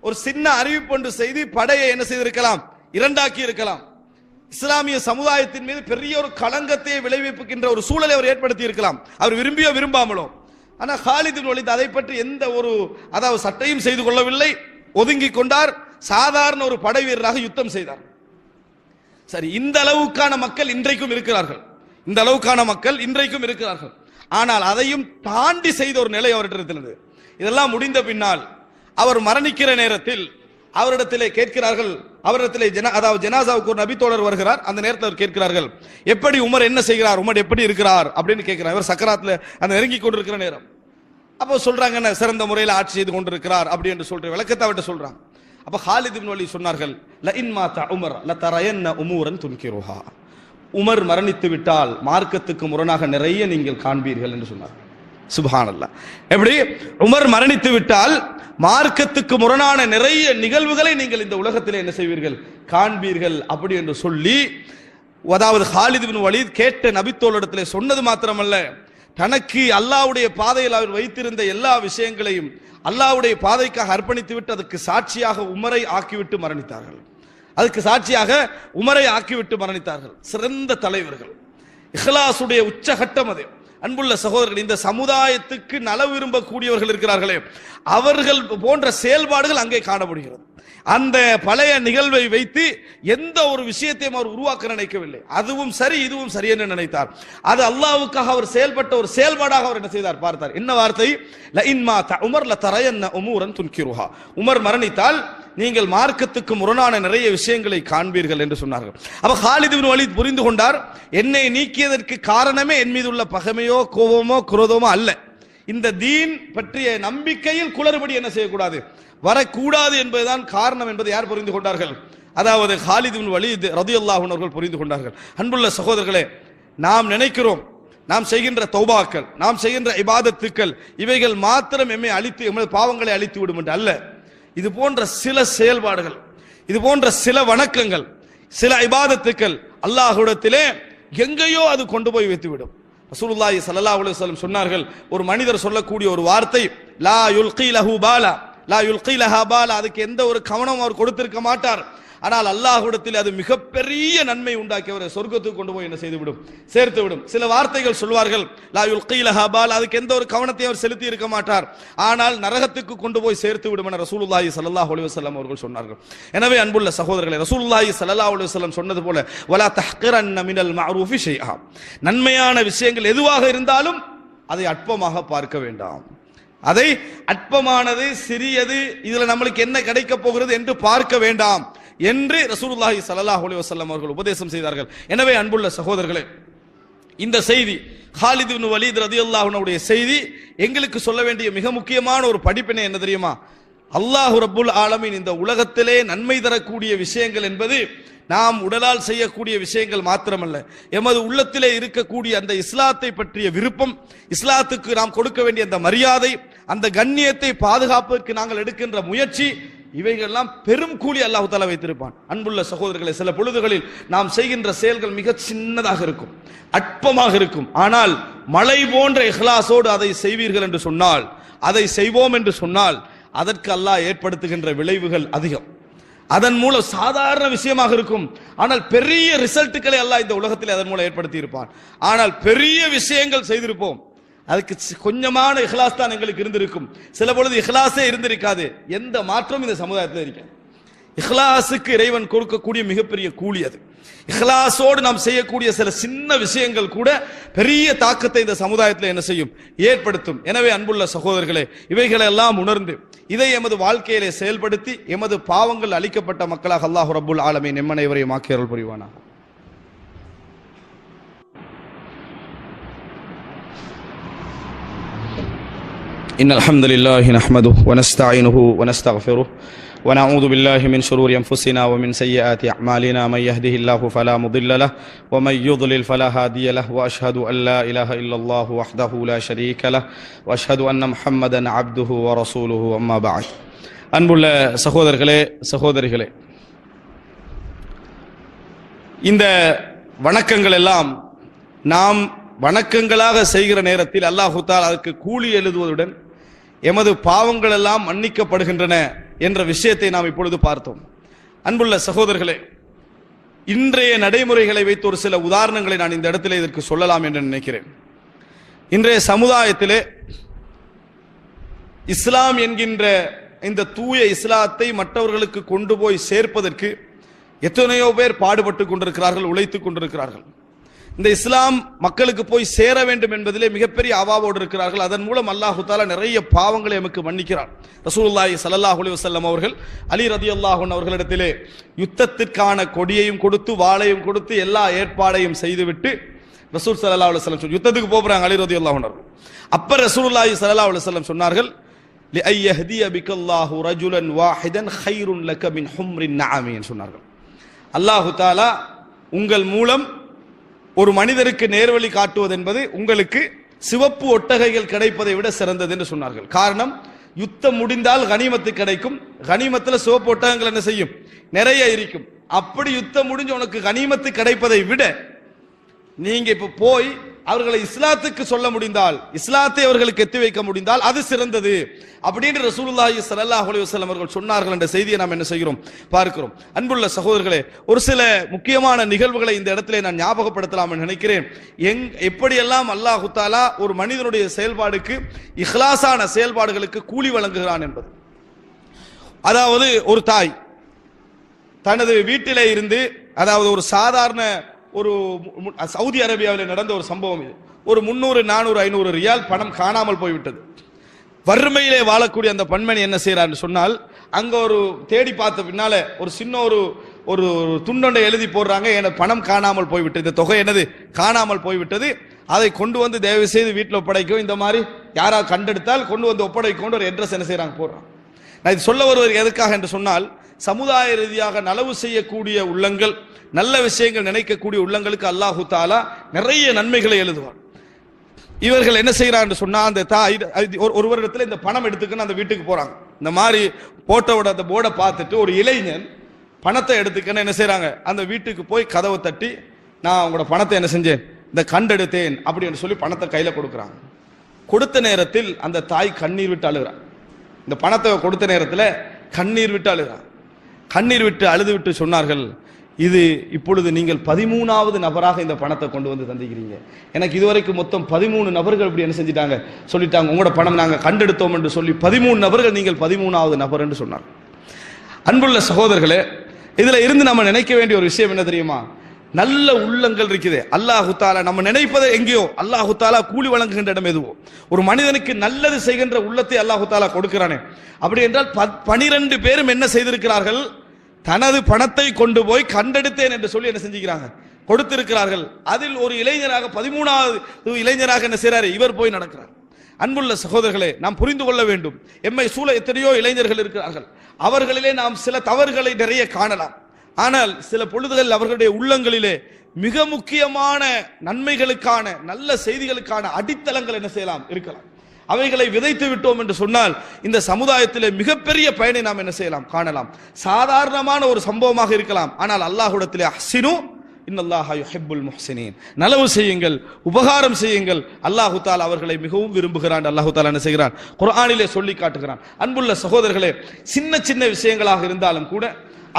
ஒரு சின்ன அறிவிப்பு ஒன்று செய்து படையை என்ன செய்திருக்கலாம், இரண்டாக்கி இருக்கலாம். இஸ்லாமிய சமுதாயத்தின் மீது பெரிய ஒரு களங்கத்தை விளைவிக்கின்ற ஒரு சூழலை அவர் ஏற்படுத்தி இருக்கலாம், அவர் விரும்பியோ விரும்பாமலோ. ஆனால் ஹாலித் இப்னு வலீத் அதை பற்றி எந்த ஒரு அதாவது சட்டையும் செய்து கொள்ளவில்லை, ஒதுங்கி கொண்டார். சாதாரண ஒரு படை வீரராக யுத்தம் செய்தார். சரி, இந்த அளவுக்கான மக்கள் இன்றைக்கும் இருக்கிறார்கள், இந்த அளவுக்கான மக்கள் இன்றைக்கும் இருக்கிறார்கள். ஆனால் அதையும் தாண்டி செய்த ஒரு நிலை அவரிடத்தில் இருந்தது. இதெல்லாம் முடிந்த பின்னால் அவர் மரணிக்கிற நேரத்தில் அவரிடத்திலே கேட்கிறார்கள், அவரிடத்திலே அதாவது ஜனாசாவுக்கு ஒரு நபி தோழர் வருகிறார். அந்த நேரத்தில் அவர் கேட்கிறார்கள், எப்படி உமர் என்ன செய்கிறார், உமர் எப்படி இருக்கிறார் அப்படின்னு கேட்கிறார். இவர் சக்கராத்துல அந்த நெருங்கி கொண்டிருக்கிற நேரம். அப்போ சொல்றாங்க, என்ன சிறந்த முறையில் ஆட்சி செய்து கொண்டிருக்கிறார் அப்படி என்று சொல்ற விளக்கத்தை அவர்கிட்ட சொல்றாங்க. அப்ப ஹாலித் இப்னு வலீத் சொன்னார்கள், ல இன் மாதா உமர் ல தரயன்ன உமூரன் துன்கிருஹா, உமர் மரணித்து விட்டால் மார்க்கத்துக்கு முரணாக நிறைய நீங்கள் காண்பீர்கள் என்று சொன்னார். சுப்ஹானல்லாஹ். எப்படி உமர் மரணித்து விட்டால் மார்க்கத்துக்கு முரணான நிறைய நிகழ்வுகளை நீங்கள் இந்த உலகத்திலே என்ன செய்வீர்கள், காண்பீர்கள் அப்படி என்று சொல்லி, அதாவது ஹாலித் இப்னு வலீத் கேட்ட நபித்தோளிடத்திலே சொன்னது மாத்திரமல்ல, தனக்கு அல்லாஹ்வுடைய பாதையில் அவர் வைத்திருந்த எல்லா விஷயங்களையும் அல்லாஹ்வுடைய பாதைக்காக அர்ப்பணித்து விட்டு அதுக்கு சாட்சியாக உமரை ஆக்கிவிட்டு மரணித்தார்கள். அதுக்கு சாட்சியாக உமரை ஆக்கிவிட்டு மரணித்தார்கள். சிறந்த தலைவர்கள், இஹ்லாசுடைய உச்சகட்டம் அது. அன்புள்ள சகோதரர்கள், இந்த சமுதாயத்துக்கு நலவு விரும்பக்கூடியவர்கள் இருக்கிறார்களே, அவர்கள் போன்ற செயல்பாடுகள் அங்கே காணப்படுகிறது. அந்த பழைய நிகழ்வை வைத்து எந்த ஒரு விஷயத்தையும் அவர் உருவாக்க நினைக்கவில்லை. அதுவும் சரி இதுவும் சரி என்று நினைத்தார். அது அல்லாஹ்வுக்காக அவர் செயல்பட்ட ஒரு செயல்பாடாக அவர் என்ன செய்தார் பார்த்தார். என்ன வார்த்தை? லஇன் மாத உமர் லதரயன்ன உமூரன் துன்கிருஹா. உமர் மரணித்தால் நீங்கள் மார்க்கத்துக்கு முரணான நிறைய விஷயங்களை காண்பீர்கள் என்று சொன்னார்கள். அப்ப காலித் இப்னு வலீத் புரிந்து கொண்டார், என்னை நீக்கியதற்கு காரணமே என் மீது உள்ள பகைமையோ கோபமோ குரோதமோ அல்ல, இந்த தீன் பற்றிய நம்பிக்கையில் குளறுபடி என்ன செய்யக்கூடாது, வரக்கூடாது என்பதுதான் காரணம் என்பதை யார் புரிந்து கொண்டார்கள்? அதாவது காலித் இப்னு வலீத் ரலியல்லாஹு அன்ஹு அவர்கள் புரிந்து கொண்டார்கள். அன்புள்ள சகோதரர்களே, நாம் நினைக்கிறோம் நாம் செய்கின்ற தௌபாக்கள், நாம் செய்கின்ற இபாதத்துக்கள் இவைகள் மாத்திரம் எம்மை அழித்து எமது பாவங்களை அழித்து விடும் என்று அல்ல. இது போன்ற சில செயல்பாடுகள், இது போன்ற சில வணக்கங்கள், சில இபாதத்துக்கள் அல்லாஹ்விடத்திலே எங்கேயோ அது கொண்டு போய் வைத்துவிடும். ரசூலுல்லாஹி ஸல்லல்லாஹு அலைஹி வஸல்லம் சொன்னார்கள், ஒரு மனிதர் சொல்லக்கூடிய ஒரு வார்த்தை, லா யுல்கி லஹு பாலா லா யுல்கி லஹா பாலா, அதுக்கு எந்த ஒரு கவனமும் அவர் கொடுத்திருக்க மாட்டார். ஆனால் அல்லாஹ்விடத்தில் அது மிகப்பெரிய நன்மை உண்டாக்கி அவரை சொர்க்கத்துக்கு கொண்டு போய் என்ன செய்துவிடும், சேர்த்து விடும். சில வார்த்தைகள் சொல்வார்கள், லா யுல்கி லஹா பாலா, அதுக்கு எந்த ஒரு கவனத்தையும் அவர் செலுத்தி இருக்க மாட்டார், ஆனால் நரகத்துக்கு கொண்டு போய் சேர்த்து விடும் என ரசூலுல்லாஹி ஸல்லல்லாஹு அலைஹி வஸல்லம் அவர்கள் சொன்னார்கள். எனவே அன்புள்ள சகோதரர்களே, ரசூலுல்லாஹி ஸல்லல்லாஹு அலைஹி வஸல்லம் சொன்னது போல வலா தஹ்கிரன்ன மினல் மஅரூஃபி ஷைஆ, நன்மையான விஷயங்கள் எதுவாக இருந்தாலும் அதை அற்பமாக பார்க்க வேண்டாம். அதை அற்பமானது, சிறியது, இதுல நம்மளுக்கு என்ன கிடைக்க போகிறது என்று பார்க்க வேண்டாம் என்று ரசூலுல்லாஹி ஸல்லல்லாஹு அலைஹி வஸல்லம் அவர்கள் உபதேசம் செய்தார்கள். எனவே அன்புள்ள சகோதரர்களே, இந்த செய்தி காலித் இப்னு வலீத் ரலியல்லாஹு அன்ஹுடைய செய்தி எங்களுக்கு சொல்ல வேண்டிய மிக முக்கியமான ஒரு படிப்பினை என்ன தெரியுமா? அல்லாஹ் ரப்புல் ஆலமீன் இந்த உலகத்திலே நன்மை தரக்கூடிய விஷயங்கள் என்பது நாம் உடலால் செய்யக்கூடிய விஷயங்கள் மாத்திரமல்ல, எமது உள்ளத்திலே இருக்கக்கூடிய அந்த இஸ்லாத்தை பற்றிய விருப்பம், இஸ்லாத்துக்கு நாம் கொடுக்க வேண்டிய அந்த மரியாதை, அந்த கண்ணியத்தை பாதுகாப்பதற்கு நாங்கள் எடுக்கின்ற முயற்சி, இவைகளெல்லாம் பெரும் கூலி அல்லாஹ் தஆலா வைத்திருப்பான். அன்புள்ள சகோதரர்களே, சில பொழுதுகளில் நாம் செய்கின்ற செயல்கள் மிக சின்னதாக இருக்கும், அற்பமாக இருக்கும். ஆனால் மலை போன்ற இஹ்லாஸோடு அதை செய்வீர்கள் என்று சொன்னால், அதை செய்வோம் என்று சொன்னால், அதற்கு அல்லாஹ் ஏற்படுத்துகின்ற விளைவுகள் அதிகம். அதன் மூலம் சாதாரண விஷயமாக இருக்கும், ஆனால் பெரிய ரிசல்ட்டுகளை அல்லாஹ் இந்த உலகத்தில் அதன் மூலம் ஏற்படுத்தி இருப்பான். ஆனால் பெரிய விஷயங்கள் செய்திருப்போம், அதுக்கு கொஞ்சமான இஹ்லாஸ் தான் எங்களுக்கு இருந்திருக்கும். சில பொழுது இஹ்லாஸே இருந்திருக்காது. எந்த மாற்றமும் இந்த சமுதாயத்தில் இருக்க. இஹ்லாஸுக்கு இறைவன் கொடுக்கக்கூடிய மிகப்பெரிய கூலி அது. இஹ்லாஸோடு நாம் செய்யக்கூடிய சில சின்ன விஷயங்கள் கூட பெரிய தாக்கத்தை இந்த சமுதாயத்தில் என்ன செய்யும், ஏற்படுத்தும். எனவே அன்புள்ள சகோதரர்களே, இவைகளை எல்லாம் உணர்ந்து இதை எமது வாழ்க்கையிலே செயல்படுத்தி எமது பாவங்கள் அளிக்கப்பட்ட மக்களாக அல்லாஹ் ரப்புல் ஆலமீன் நம் அனைவரையும் ஆக்கி அருள் புரிவானாக. இன்னல் ஹம்துலில்லாஹி நஹ்மதுஹு வ நஸ்தஈனுஹு வ நஸ்தக்ஃபிருஹு ونعوذ بالله من شرور أنفسنا ومن سيئات أعمالنا من يهده الله فلا مضل له ومن يضلل فلا هادي له وأشهد أن لا إله إلا الله وحده لا شريك له وأشهد أن محمدا عبده ورسوله أما بعد. அன்புள்ள சகோதரர்களே, சகோதரிகளே, இந்த வணக்கங்கள் எல்லாம் நாம் வணக்கங்களாக செய்கிற நேரத்தில் அல்லாஹ் தஆலா அதற்கு கூலி எழுதுவதுடன் எமது பாவங்கள் எல்லாம் மன்னிக்கப்படுகின்றன என்ற விஷயத்தை நாம் இப்பொழுது பார்த்தோம். அன்புள்ள சகோதரர்களே, இன்றைய நடைமுறைகளை வைத்து ஒரு சில உதாரணங்களை நான் இந்த இடத்திலே இதற்கு சொல்லலாம் என்று நினைக்கிறேன். இன்றைய சமுதாயத்திலே இஸ்லாம் என்கின்ற இந்த தூய இஸ்லாத்தை மற்றவர்களுக்கு கொண்டு போய் சேர்ப்பதற்கு எத்தனையோ பேர் பாடுபட்டு கொண்டிருக்கிறார்கள், உழைத்துக் கொண்டிருக்கிறார்கள். இந்த இஸ்லாம் மக்களுக்கு போய் சேர வேண்டும் என்பதிலே மிகப்பெரிய அவாவோடு இருக்கிறார்கள். அதன் மூலம் அல்லாஹு தஆலா நிறைய பாவங்களை நமக்கு மன்னிக்கிறார். ரசூலுல்லாஹி ஸல்லல்லாஹு அலைஹி வஸல்லம் அவர்கள் அலி ரலியல்லாஹு அன்ஹு அவர்களிடத்திலே யுத்தத்திற்கான கொடியையும் கொடுத்து வாளையும் கொடுத்து எல்லா ஏற்பாடையும் செய்துவிட்டு ரசூல் ஸல்லல்லாஹு அலைஹி வஸல்லம் யுத்தத்துக்கு போறாங்க அலி ரலியல்லாஹு அன்ஹு. அப்ப ரசூலுல்லாஹி ஸல்லல்லாஹு அலைஹி வஸல்லம் சொன்னார்கள், லிஅய்யஹ்திய பிக்கல்லாஹு ரஜுலன் வாஹிதன் கைருன் லக மின் ஹும்ரின் நஅமி என்று சொன்னார்கள். அல்லாஹு தஆலா உங்கள் மூலம் ஒரு மனிதருக்கு நேர்வழி காட்டுவது என்பது உங்களுக்கு சிவப்பு ஒட்டகைகள் கிடைப்பதை விட சிறந்தது என்று சொன்னார்கள். காரணம், யுத்தம் முடிந்தால் கனிமத்து கிடைக்கும், கனிமத்தில் சிவப்பு ஒட்டகங்கள் என்ன செய்யும், நிறைய இருக்கும். அப்படி யுத்தம் முடிஞ்சு உனக்கு கனிமத்து கிடைப்பதை விட நீங்க இப்ப போய் அவர்களை இஸ்லாத்துக்கு சொல்ல முடிந்தால், இஸ்லாத்தை அவர்களுக்கு எத்தி வைக்க முடிந்தால் அது சிறந்தது அப்படின்னு ரசூலுல்லாஹி ஸல்லல்லாஹு அலைஹி வஸல்லம் அவர்கள் சொன்னார்கள் என்ற செய்தியை நாம் என்ன செய்கிறோம், பார்க்கிறோம். அன்புள்ள சகோதரர்களே, ஒரு சில முக்கியமான நிகழ்வுகளை இந்த இடத்திலே நான் ஞாபகப்படுத்தலாம் நினைக்கிறேன். எப்படியெல்லாம் அல்லாஹு தஆலா ஒரு மனிதனுடைய செயல்பாடுக்கு, இஹ்லாஸான செயல்பாடுகளுக்கு கூலி வழங்குகிறான் என்பது. அதாவது ஒரு தாய் தனது வீட்டிலே இருந்து, அதாவது ஒரு சாதாரண ஒரு சவுதி அரேபியாவில் நடந்த ஒரு சம்பவம் இது. ஒரு 300, 400, 500 ரியால் பணம் காணாமல் போய்விட்டது. வறுமையிலே வாழக்கூடிய அந்த பெண்மணி என்ன செய்யறான்னு சொன்னால், அங்க ஒரு தேடி பார்த்த பின்னால ஒரு சின்ன ஒரு துண்டொண்டை எழுதி போடுறாங்க, என பணம் காணாமல் போய்விட்டது, இந்த தொகை என்னது காணாமல் போய்விட்டது, அதை கொண்டு வந்து தயவு செய்து வீட்டில் ஒப்படைக்கும், இந்த மாதிரி யாராவது கண்டெடுத்தால் கொண்டு வந்து ஒப்படைக்கும் ஒரு அட்ரஸ் என்ன செய்யறாங்க போடுறாங்க. நான் இது சொல்ல வருவது எதுக்காக என்று சொன்னால், சமுதாய ரீதியாக நலவு செய்யக்கூடிய உள்ளங்கள், நல்ல விஷயங்கள் நினைக்கக்கூடிய உள்ளங்களுக்கு அல்லாஹு தஆலா நிறைய நன்மைகளை எழுதுவார். இவர்கள் என்ன செய்யறான்னு சொன்னா, அந்த தாய் ஒரு வருடத்துல இந்த பணம் எடுத்துக்கன்னு அந்த வீட்டுக்கு போறாங்க. இந்த மாதிரி போட்டோட அந்த போர்டை பார்த்துட்டு ஒரு இளைஞன் பணத்தை எடுத்துக்கன்னு என்ன செய்யறாங்க, அந்த வீட்டுக்கு போய் கதவை தட்டி, நான் உங்களோட பணத்தை என்ன செஞ்சேன், இந்த கண்டெடுத்தேன் அப்படின்னு சொல்லி பணத்தை கையில கொடுக்குறாங்க. கொடுத்த நேரத்தில் அந்த தாய் கண்ணீர் விட்டு அழுகிறான். இந்த பணத்தை கொடுத்த நேரத்தில் கண்ணீர் விட்டு அழுகிறான். கண்ணீர் விட்டு அழுது விட்டு சொன்னார்கள், இது இப்பொழுது நீங்கள் 13வது நபராக இந்த பணத்தை கொண்டு வந்து தந்திக்கிறீங்க. எனக்கு இதுவரைக்கும் மொத்தம் 13 நபர்கள் இப்படி என்ன செஞ்சிட்டாங்க, சொல்லிட்டாங்க, உங்களோட பணம் நாங்கள் கண்டெடுத்தோம் என்று சொல்லி 13 நபர்கள், நீங்கள் 13வது நபர் என்று சொன்னார். அன்புள்ள சகோதரர்களே, இதுல இருந்து நம்ம நினைக்க வேண்டிய ஒரு விஷயம் என்ன தெரியுமா, நல்ல உள்ளங்கள் இருக்குது. அல்லாஹு தஆலா நம்ம நினைப்பதை எங்கேயோ அல்லாஹு தஆலா கூலி வழங்குகின்ற இடம் எதுவோ, ஒரு மனிதனுக்கு நல்லது செய்கின்ற உள்ளத்தை அல்லாஹு தஆலா கொடுக்கிறானே. அப்படி என்றால் 12 பேரும் என்ன செய்திருக்கிறார்கள், தனது பணத்தை கொண்டு போய் கண்டெடுத்தேன் என்று சொல்லி என்ன செஞ்சுக்கிறாங்க, கொடுத்திருக்கிறார்கள். அதில் ஒரு இளைஞராக 13வது இளைஞராக என்ன செய்றாரு, இவர் போய் நடக்கிறார். அன்புள்ள சகோதரர்களே, நாம் புரிந்து கொள்ள வேண்டும், எம்மை சூழ எத்தனையோ இளைஞர்கள் இருக்கிறார்கள். அவர்களிலே நாம் சில தவறுகளை நிறைய காணலாம். ஆனால் சில பொழுதுகள் அவர்களுடைய உள்ளங்களிலே மிக முக்கியமான நன்மைகளுக்கான, நல்ல செய்திகளுக்கான அடித்தளங்கள் என்ன செய்யலாம், இருக்கலாம். அவைகளை விதைத்து விட்டோம் என்று சொன்னால் இந்த சமுதாயத்திலே மிகப்பெரிய பயனை நாம் என்ன செய்யலாம், காணலாம். சாதாரணமான ஒரு சம்பவமாக இருக்கலாம், ஆனால் அல்லாஹ்விடத்திலே அஹ்சினு இன்னல்லாஹ யுஹிப்புல் முஹ்சினீன், நலவு செய்யுங்கள், உபகாரம் செய்யுங்கள், அல்லாஹு தஆலா அவர்களை மிகவும் விரும்புகிறான். அல்லாஹு தஆலா என்ன செய்கிறான், குர்ஆனிலே சொல்லி காட்டுகிறான். அன்புள்ள சகோதரர்களே, சின்ன சின்ன விஷயங்களாக இருந்தாலும் கூட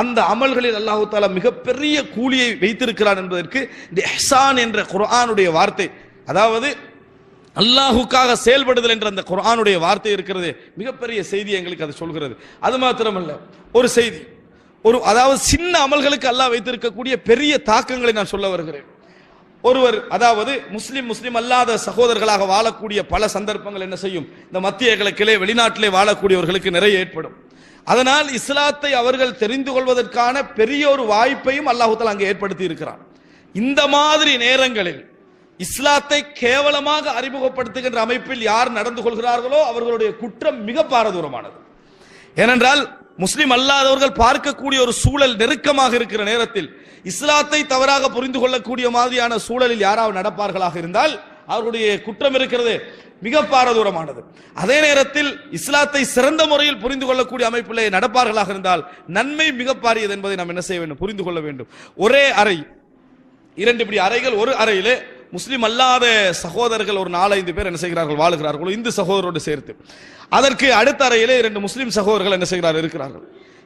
அந்த அமல்களில் அல்லாஹு தஆலா மிகப்பெரிய கூலியை வைத்திருக்கிறான் என்பதற்கு இந்த இஹ்சான் என்ற குர்ஆனுடைய வார்த்தை, அதாவது அல்லாஹுக்காக செயல்படுதல் என்ற அந்த குர்ஆனுடைய வார்த்தை இருக்கிறது, மிகப்பெரிய செய்தி எங்களுக்கு அது சொல்கிறது. அது மாத்திரமல்ல, ஒரு செய்தி, அதாவது சின்ன அமல்களுக்கு அல்லாஹ் வைத்திருக்கக்கூடிய பெரிய தாக்கங்களை நான் சொல்ல வருகிறேன். ஒருவர், அதாவது முஸ்லிம் அல்லாத சகோதரர்களாக வாழக்கூடிய பல சந்தர்ப்பங்கள் என்ன செய்யும், இந்த மத்திய கிழக்கிலே வெளிநாட்டிலே வாழக்கூடியவர்களுக்கு நிறைய ஏற்படும். அதனால் இஸ்லாத்தை அவர்கள் தெரிந்து கொள்வதற்கான பெரிய ஒரு வாய்ப்பையும் அல்லாஹ் தஆலா அங்கே ஏற்படுத்தி இருக்கிறான். இந்த மாதிரி நேரங்களில் இஸ்லாத்தை கேவலமாக அறிமுகப்படுத்துகின்ற அமைப்பில் யார் நடந்து கொள்கிறார்களோ அவர்களுடைய குற்றம் மிக பாரதூரமானது. ஏனென்றால் முஸ்லிம் அல்லாதவர்கள் பார்க்கக்கூடிய ஒரு சூழல் நெருக்கமாக இருக்கிற நேரத்தில் இஸ்லாத்தை தவறாக புரிந்து கொள்ளக்கூடிய மாதிரியான சூழலில் யாராவது நடப்பார்களாக இருந்தால் அவர்களுடைய குற்றம் இருக்கிறது மிக பாரதூரமானது. அதே நேரத்தில் இஸ்லாத்தை சிறந்த முறையில் புரிந்து கொள்ளக்கூடிய அமைப்பிலே நடப்பார்களாக இருந்தால் நன்மை மிக பாரியது என்பதை நாம் என்ன செய்ய வேண்டும், புரிந்து கொள்ள வேண்டும். ஒரே அறை, 2 இப்படி அறைகள், ஒரு அறையிலே முஸ்லிம் அல்லாத சகோதரர்கள் ஒரு 4-5 பேர் என்ன செய்கிறார்கள், வாழுகிறார்கள், இந்து சகோதரோடு சேர்த்து. அதற்கு அடுத்த அறையிலே 2 முஸ்லிம் சகோதரர்கள் என்ன செய்கிறார்கள், இருக்கிறார்கள்.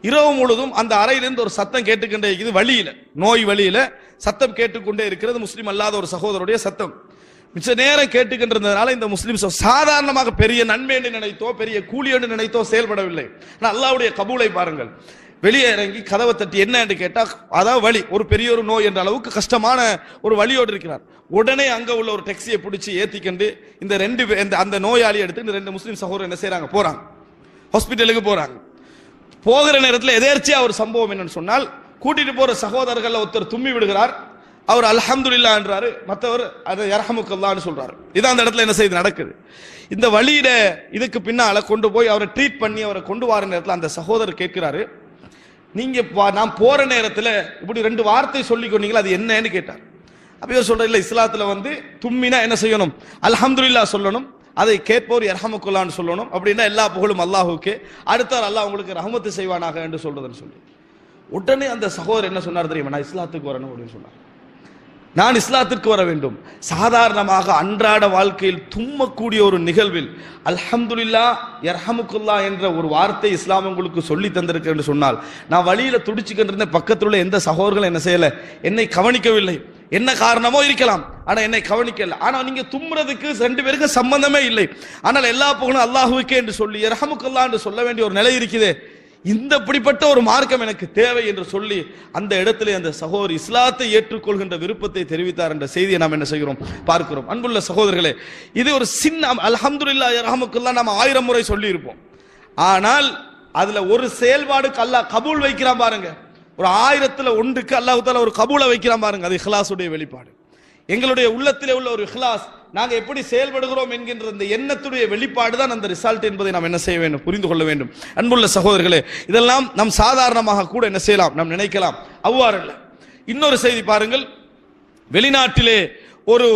இரவு முழுதும் அந்த அறையிலிருந்து ஒரு சத்தம் கேட்டுக்கொண்டே இருக்குது, வழியில, நோய் வழியில சத்தம் கேட்டுக்கொண்டே இருக்கிறது, முஸ்லிம் அல்லாத ஒரு சகோதரருடைய சத்தம். மிச்ச நேரம் கேட்டுக்கின்றதுனால இந்த முஸ்லிம் சாதாரணமாக பெரிய நன்மை என்று நினைத்தோ பெரிய கூலி என்று நினைத்தோ செயல்படவில்லை. ஆனால் அல்லாஹ்வுடைய கபூலை பாருங்கள். வெளியே இறங்கி கதவை தட்டி என்ன என்று கேட்டால், அதாவது வழி, ஒரு பெரிய ஒரு நோய் என்ற அளவுக்கு கஷ்டமான ஒரு வழியோடு இருக்கிறார். உடனே அங்க உள்ள ஒரு டாக்ஸியை பிடிச்சி ஏத்திக்கண்டு இந்த 2 அந்த நோயாளி எடுத்து இந்த 2 முஸ்லிம் சகோதரர் என்ன செய்யறாங்க, போறாங்க, ஹாஸ்பிட்டலுக்கு போறாங்க. போகிற நேரத்தில் எதேர்ச்சியா ஒரு சம்பவம் என்னன்னு சொன்னால், கூட்டிட்டு போற சகோதரர்கள் ஒருத்தர் தும்மி விடுகிறார், அவர் அல்ஹம்துலில்லாஹ் என்றாரு, மற்றவர் அதை யர்ஹமுக்கல்லாஹ்னு சொல்றாரு. இதான் அந்த இடத்துல என்ன செய்து நடக்குது. இந்த வழியில இதுக்கு பின்னால கொண்டு போய் அவரை ட்ரீட் பண்ணி அவரை கொண்டு வர நேரத்தில் அந்த சகோதரர் கேட்கிறாரு, நீங்க நான் போற நேரத்தில் இப்படி 2 வார்த்தை சொல்லி கொண்டீங்களா, அது என்னன்னு கேட்டார். அப்ப இவர் சொல்ற, இல்ல இஸ்லாத்துல தும்மினா என்ன செய்யணும், அல்ஹம்துலில்லாஹ் சொல்லணும், அதை கேட்போர் யர்ஹமுக்கல்லாஹ்னு சொல்லணும், அப்படின்னா எல்லா புகழும் அல்லாஹ்வுக்கே, அடுத்தார் அல்லாஹ் உங்களுக்கு ரஹமத்து செய்வானாக என்று சொல்றதுன்னு சொல்லி. உடனே அந்த சகோதரர் என்ன சொன்னார் தெரியுமா, நான் இஸ்லாத்துக்கு வரணும் அப்படின்னு சொன்னார். நான் இஸ்லாத்திற்கு வர வேண்டும். சாதாரணமாக அன்றாட வாழ்க்கையில் தும்மக்கூடிய ஒரு நிகழ்வில் அல்ஹம்துலில்லாஹ் யர்ஹமுக்குல்லாஹ் என்ற ஒரு வார்த்தை இஸ்லாம் உங்களுக்கு சொல்லி தந்திருக்கு என்று சொன்னால், நான் வழியில துடிச்சுக்கிட்டு இருந்த பக்கத்தில் உள்ள எந்த சகோதரர்களும் என்ன செய்யல, என்னை கவனிக்கவில்லை. என்ன காரணமோ இருக்கலாம், ஆனா என்னை கவனிக்கல. ஆனா நீங்க தும்றதுக்கு ரெண்டு பேருக்கு சம்பந்தமே இல்லை, ஆனால் எல்லா புகழும் அல்லாஹ்வுக்கே என்று சொல்லி யர்ஹமுக்குல்லாஹ் என்று சொல்ல வேண்டிய ஒரு நிலை இருக்குதே. இந்த இப்படிப்பட்ட ஒரு மார்க்கம் எனக்கு தேவை என்று சொல்லி அந்த இடத்திலே அந்த சகோதரி இஸ்லாத்தை ஏற்றுக்கொள்கின்ற விருப்பத்தை தெரிவித்தார் என்ற செய்தியை நாம் என்ன செய்கிறோம், பார்க்கிறோம். அன்புள்ள சகோதரர்களே, இது ஒரு சின்ன அல்ஹம்துலில்லாஹ் யர்ஹமுக்குல்லாஹ் நாம் 1000 முறை சொல்லி இருப்போம். ஆனால் அதுல ஒரு செயல்பாடுக்கு அல்லாஹ் கபூல் வைக்கிறான் பாருங்க. ஒரு 1000ல் 1க்கு அல்லாஹ் தஆலா ஒரு கபூலை வைக்கிறான் பாருங்க. அது இஹ்லாஸுடைய வெளிப்பாடு. எங்களுடைய உள்ளத்திலே உள்ள ஒரு இஹ்லாஸ், நாங்க எப்படி செயல்படுகிறோம் என்கின்ற இந்த எண்ணத்துடைய வெளிப்பாடு தான் அந்த ரிசல்ட் என்பதை நாம் என்ன செய்ய வேண்டும், புரிந்து கொள்ள வேண்டும். அன்புள்ள சகோதரர்களே, இதெல்லாம் நாம் சாதாரணமாக கூட என்ன செய்யலாம், நாம் நினைக்கலாம். அவ்வாறு அல்ல. இன்னொரு செய்தி பாருங்கள். வெளிநாட்டிலே ஒரு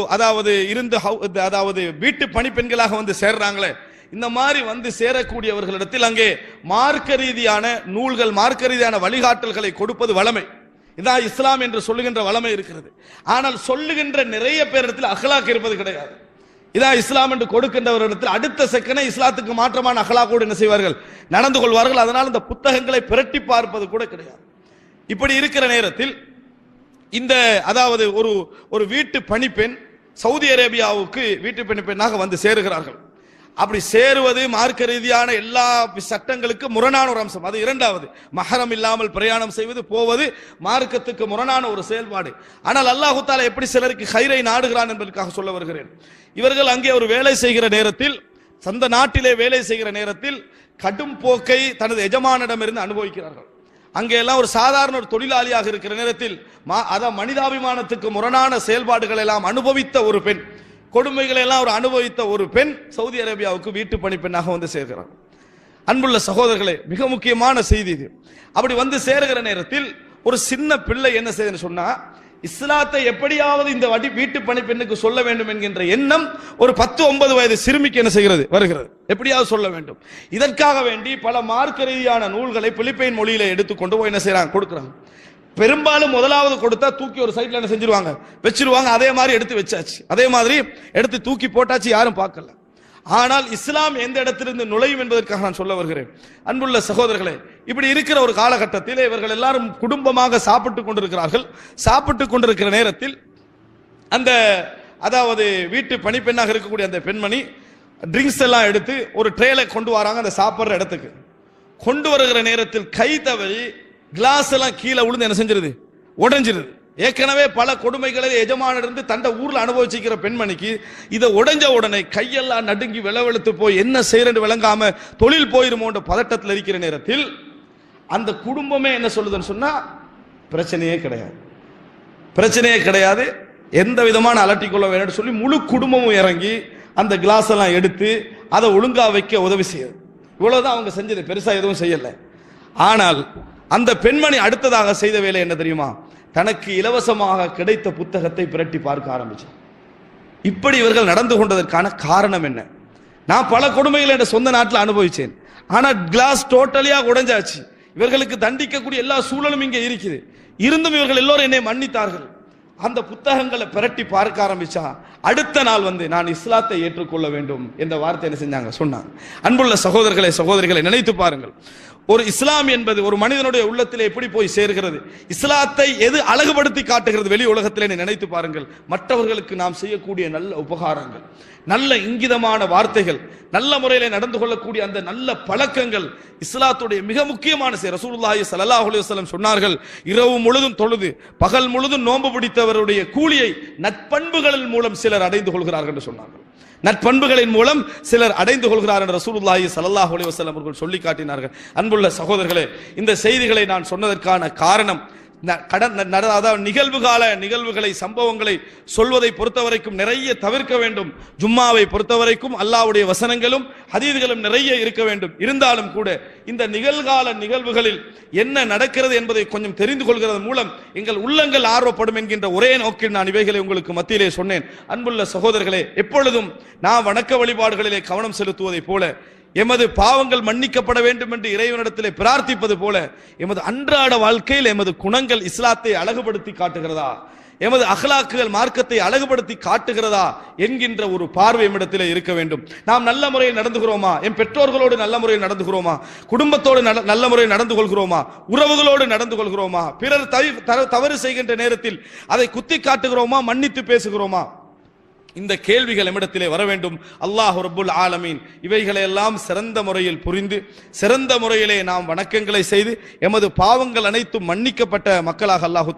அதாவது வீட்டு பணிப்பெண்களாக வந்து சேர்றாங்களே, இந்த மாதிரி வந்து சேரக்கூடியவர்களிடத்தில் அங்கே மார்க்க ரீதியான நூல்கள், மார்க்க ரீதியான வழிகாட்டல்களை கொடுப்பது வளமை. இதான் இஸ்லாம் என்று சொல்லுகின்ற வளமை இருக்கிறது. ஆனால் சொல்லுகின்ற நிறைய பேரிடத்தில் அஹ்லாக் இருப்பது கிடையாது. இதான் இஸ்லாம் என்று கொடுக்கின்றவரிடத்தில் அடுத்த செகண்டே இஸ்லாத்துக்கு மாற்றமான அஹ்லாக்கோடு என்ன செய்வார்கள், நடந்து கொள்வார்கள். அதனால் இந்த புத்தகங்களை பிரட்டி பார்ப்பது கூட கிடையாது. இப்படி இருக்கிற நேரத்தில் இந்த அதாவது ஒரு வீட்டு பணிப்பெண் சவுதி அரேபியாவுக்கு வீட்டு பணிப்பெண்ணாக வந்து சேருகிறார்கள். அப்படி சேருவது மார்க்க ரீதியான எல்லா சட்டங்களுக்கு முரணான ஒரு அம்சம். அது இரண்டாவது. மஹரம் இல்லாமல் பிரயாணம் செய்வது, போவது மார்க்கத்துக்கு முரணான ஒரு செயல்பாடு. ஆனால் அல்லாஹ் தஆலா எப்படி சிலருக்கு ஹைரை நாடுகிறான் என்பதற்காக சொல்ல வருகிறேன். இவர்கள் அங்கே ஒரு வேலை செய்கிற நேரத்தில், சொந்த நாட்டிலே வேலை செய்கிற நேரத்தில் கடும் போக்கை தனது எஜமானிடமிருந்து அனுபவிக்கிறார்கள். அங்கே எல்லாம் ஒரு சாதாரண ஒரு தொழிலாளியாக இருக்கிற நேரத்தில் மனிதாபிமானத்துக்கு முரணான செயல்பாடுகள் எல்லாம் அனுபவித்த ஒரு பெண், கொடுமைகளை எல்லாம் ஒரு அனுபவித்த ஒரு பெண் சவுதி அரேபியாவுக்கு வீட்டு பணிப்பெண்ணாக வந்து சேர்கிறார். அன்புள்ள சகோதரர்களே, மிக முக்கியமான செய்தி இது. அப்படி வந்து சேருகிற நேரத்தில் ஒரு சின்ன பிள்ளை என்ன செய்யுதுன்னு சொன்னா, இஸ்லாத்தை எப்படியாவது இந்த வீட்டு பணிப்பெண்ணுக்கு சொல்ல வேண்டும் என்கின்ற எண்ணம் ஒரு 10-9 வயது சிறுமிக்கு என்ன செய்கிறது, வருகிறது. எப்படியாவது சொல்ல வேண்டும். இதற்காக வேண்டி பல மார்க்க ரீதியான நூல்களை பிலிப்பைன் மொழியில எடுத்துக்கொண்டு போய் என்ன செய்யறாங்க, கொடுக்குறாங்க. பெரும்பாலும் முதலாவது கொடுத்தா தூக்கி ஒரு சைட்ல என்ன செஞ்சிருவாங்க, வச்சிருவாங்க. அதே மாதிரி எடுத்து வச்சாச்சு, அதே மாதிரி எடுத்து தூக்கி போட்டாச்சு, யாரும் பார்க்கல. ஆனால் இஸ்லாம் எந்த இடத்திலிருந்து நுழையும் என்பதற்காக நான் சொல்ல வருகிறேன். அன்புள்ள சகோதரர்களே, இப்படி இருக்கிற ஒரு காலகட்டத்தில் இவர்கள் எல்லாரும் குடும்பமாக சாப்பிட்டு கொண்டிருக்கிறார்கள். சாப்பிட்டு கொண்டிருக்கிற நேரத்தில் அந்த அதாவது வீட்டு பணிப்பெண்ணாக இருக்கக்கூடிய அந்த பெண்மணி ட்ரிங்க்ஸ் எல்லாம் எடுத்து ஒரு ட்ரேல கொண்டு வராங்க. அந்த சாப்பிட்ற இடத்துக்கு கொண்டு வருகிற நேரத்தில் கை தவறி கிளாஸ் எல்லாம் கீழே விழுந்து என்ன செஞ்சிருது, உடைஞ்சிருது. ஏற்கனவே பல கொடுமைகளை எஜமானிருந்து தண்ட ஊர்ல அனுபவிச்சிருக்கிற பெண்மணிக்கு இதை உடைஞ்ச உடனே கையெல்லாம் நடுங்கி விளவெழுத்து போய் என்ன செய்யறன்னு விளங்காம தொழில் போயிருமோன்ற பதட்டத்தில் இருக்கிற நேரத்தில் அந்த குடும்பமே என்ன சொல்லுதுன்னு சொன்னா, பிரச்சனையே கிடையாது, பிரச்சனையே கிடையாது, எந்த விதமான அலட்டிக்கொள்ள வேணும்னு சொல்லி முழு குடும்பமும் இறங்கி அந்த கிளாஸ் எல்லாம் எடுத்து அதை ஒழுங்கா வைக்க உதவி செய்யுது. இவ்வளவுதான் அவங்க செஞ்சது, பெருசா எதுவும் செய்யல. ஆனால் அந்த பெண்மணி அடுத்ததாக செய்த வேலை என்ன தெரியுமா, தனக்கு இலவசமாக கிடைத்த புத்தகத்தை பிரட்டி பார்க்க ஆரம்பிச்சார். இப்படி இவர்கள் நடந்து கொண்டதற்கான காரணம் என்ன? நான் பல கொடுமைகளை என் சொந்த நாட்டில் அனுபவிச்சேன். ஆனா கிளாஸ் டோட்டலியா உடைஞ்சாச்சு. இவர்களுக்கு தண்டிக்கக்கூடிய எல்லா சூழலும் இங்கே இருக்குது. இருந்தும் இவர்கள் எல்லோரும் என்னை மன்னித்தார்கள். அந்த புத்தகங்களை பிரட்டி பார்க்க ஆரம்பிச்சா அடுத்த நாள் வந்து நான் இஸ்லாத்தை ஏற்றுக்கொள்ள வேண்டும் என்ற வார்த்தை என்ன செஞ்சாங்க, சொன்னாங்க. அன்புள்ள சகோதரர்களே, சகோதரிகளை நினைத்து பாருங்கள். ஒரு இஸ்லாம் என்பது ஒரு மனிதனுடைய உள்ளத்திலே எப்படி போய் சேர்கிறது, இஸ்லாத்தை எது அழகுபடுத்தி காட்டுகிறது வெளி உலகத்திலே நினைத்து பாருங்கள். மற்றவர்களுக்கு நாம் செய்யக்கூடிய நல்ல உபகாரங்கள், நல்ல இங்கிதமான வார்த்தைகள், நல்ல முறையில் நடந்து கொள்ளக்கூடிய அந்த நல்ல பழக்கங்கள் இஸ்லாத்துடைய மிக முக்கியமான செயல். ரசூலுல்லாஹி ஸல்லல்லாஹு அலைஹி வஸல்லம் சொன்னார்கள், இரவு முழுதும் தொழுது பகல் முழுதும் நோன்பு பிடித்தவருடைய கூலியை நற்பண்புகளின் மூலம் சிலர் அடைந்து கொள்கிறார்கள் என்று சொன்னார்கள். நற்பண்புகளின் மூலம் சிலர் அடைந்து கொள்கிறார் என்று ரசூலுல்லாஹி ஸல்லல்லாஹு அலைஹி வஸல்லம் அவர்கள் சொல்லி காட்டினார்கள். அன்புள்ள சகோதரர்களே, இந்த செய்திகளை நான் சொன்னதற்கான காரணம் நிகழ்வுகளை சம்பவங்களை சொல்வதை பொறுத்தவரைக்கும் நிறைய தவிர்க்க வேண்டும். ஜும்மாவை பொறுத்தவரைக்கும் அல்லாஹ்வுடைய வசனங்களும் ஹதீஸ்களும் நிறைய இருக்க வேண்டும். இருந்தாலும் கூட இந்த நிகழ்கால நிகழ்வுகளில் என்ன நடக்கிறது என்பதை கொஞ்சம் தெரிந்து கொள்கிறது மூலம் எங்கள் உள்ளங்கள் ஆர்வப்படும் என்கின்ற ஒரே நோக்கில் நான் இவைகளை உங்களுக்கு மத்தியிலே சொன்னேன். அன்புள்ள சகோதரர்களே, எப்பொழுதும் நான் வணக்க வழிபாடுகளிலே கவனம் செலுத்துவதை போல எமது பாவங்கள் மன்னிக்கப்பட வேண்டும் என்று இறைவனிடத்திலே பிரார்த்திப்பது போல எமது அன்றாட வாழ்க்கையில் எமது குணங்கள் இஸ்லாத்தை அழகுபடுத்தி காட்டுகிறதா, எமது அஹ்லாக்குகள் மார்க்கத்தை அழகுபடுத்தி காட்டுகிறதா என்கின்ற ஒரு பார்வை நம்மிடத்திலே இருக்க வேண்டும். நாம் நல்ல முறையில் நடந்துகிறோமா, என் பெற்றோர்களோடு நல்ல முறையில் நடந்துகிறோமா, குடும்பத்தோடு நல்ல முறையில் நடந்து கொள்கிறோமா, உறவுகளோடு நடந்து கொள்கிறோமா, பிறர் தவறு செய்கின்ற நேரத்தில் அதை குத்தி காட்டுகிறோமா, மன்னித்து பேசுகிறோமா, இந்த கேள்விகள் நம்மிடத்திலே வர வேண்டும். அல்லாஹ் ரப்புல் ஆலமீன் இவைகளை எல்லாம் சிறந்த முறையில் புரிந்து சிறந்த முறையிலே நாம் வணக்கங்களை செய்து எமது பாவங்கள் அனைத்தும் மன்னிக்கப்பட்ட மக்களாக அல்லாஹ்